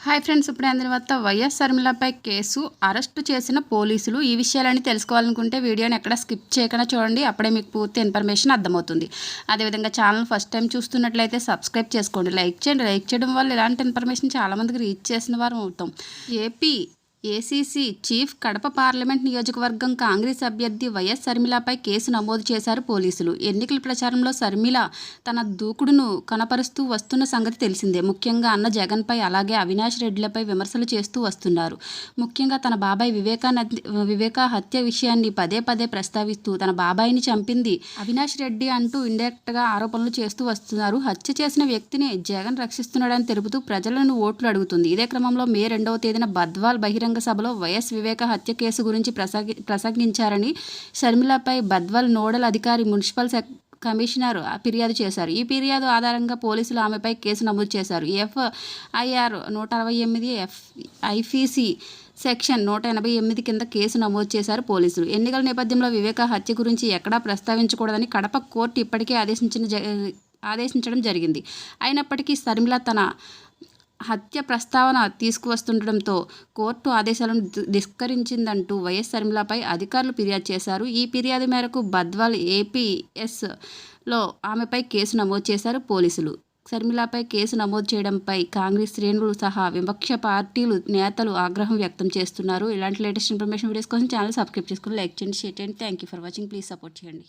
Hi friends, ఇప్పుడు అందిన వార్త వైఎస్ షర్మిలపై కేసు, అరెస్టు చేసిన పోలీసులు. ఈ విషయాలన్నీ తెలుసుకోవాలనుకుంటే వీడియోని ఎక్కడ స్కిప్ చేయకుండా చూడండి. అప్పుడే మీకు పూర్తి ఇన్ఫర్మేషన్ అర్థమవుతుంది. అదేవిధంగా ఛానల్ ఫస్ట్ టైం చూస్తున్నట్లయితే సబ్స్క్రైబ్ చేసుకోండి, లైక్ చేయండి. లైక్ చేయడం వల్ల ఇలాంటి ఇన్ఫర్మేషన్ చాలామందికి రీచ్ చేసిన వారం అవుతాం. ఏసీసీ చీఫ్ కడప పార్లమెంట్ నియోజకవర్గం కాంగ్రెస్ అభ్యర్థి వైఎస్ షర్మిలపై కేసు నమోదు చేశారు పోలీసులు. ఎన్నికల ప్రచారంలో షర్మిల తన దూకుడును కనపరుస్తూ వస్తున్న సంగతి తెలిసిందే. ముఖ్యంగా అన్న జగన్పై, అలాగే అవినాష్ రెడ్డిలపై విమర్శలు చేస్తూ వస్తున్నారు. ముఖ్యంగా తన బాబాయ్ వివేకా హత్య విషయాన్ని పదే పదే ప్రస్తావిస్తూ తన బాబాయిని చంపింది అవినాష్ రెడ్డి అంటూ ఇండైరెక్ట్గా ఆరోపణలు చేస్తూ వస్తున్నారు. హత్య చేసిన వ్యక్తిని జగన్ రక్షిస్తున్నాడని తెలుపుతూ ప్రజలను ఓట్లు అడుగుతుంది. ఇదే క్రమంలో మే 2వ తేదీన బద్వాల్ బహిరంగ సభలో వైఎస్ వివేక హత్య కేసు గురించి ప్రసంగించారని షర్మిలపై బద్వాల్ నోడల్ అధికారి, మున్సిపల్ కమిషనర్ ఫిర్యాదు చేశారు. ఈ ఫిర్యాదు ఆధారంగా పోలీసులు ఆమెపై కేసు నమోదు చేశారు. FIR 168, IPC సెక్షన్ 188 కింద కేసు నమోదు చేశారు పోలీసులు. ఎన్నికల నేపథ్యంలో వివేక హత్య గురించి ఎక్కడా ప్రస్తావించకూడదని కడప కోర్టు ఇప్పటికే ఆదేశించడం జరిగింది. అయినప్పటికీ షర్మిల తన హత్య ప్రస్తావన తీసుకువస్తుండటంతో కోర్టు ఆదేశాలను ధిక్కరించిందంటూ వైఎస్ షర్మిలపై అధికారులు ఫిర్యాదు చేశారు. ఈ ఫిర్యాదు మేరకు బద్వాల్ APSలో ఆమెపై కేసు నమోదు చేశారు పోలీసులు. షర్మిలపై కేసు నమోదు చేయడంపై కాంగ్రెస్ శ్రేణులు సహా విపక్ష పార్టీలు నేతలు ఆగ్రహం వ్యక్తం చేస్తున్నారు. ఇలాంటి లేటెస్ట్ ఇన్ఫర్మేషన్ వీడియోస్ కోసం ఛానల్ సబ్స్క్రైబ్ చేసుకుని లైక్ చేయండి, షేర్ చేయండి. Thank you for watching. Please support చేయండి.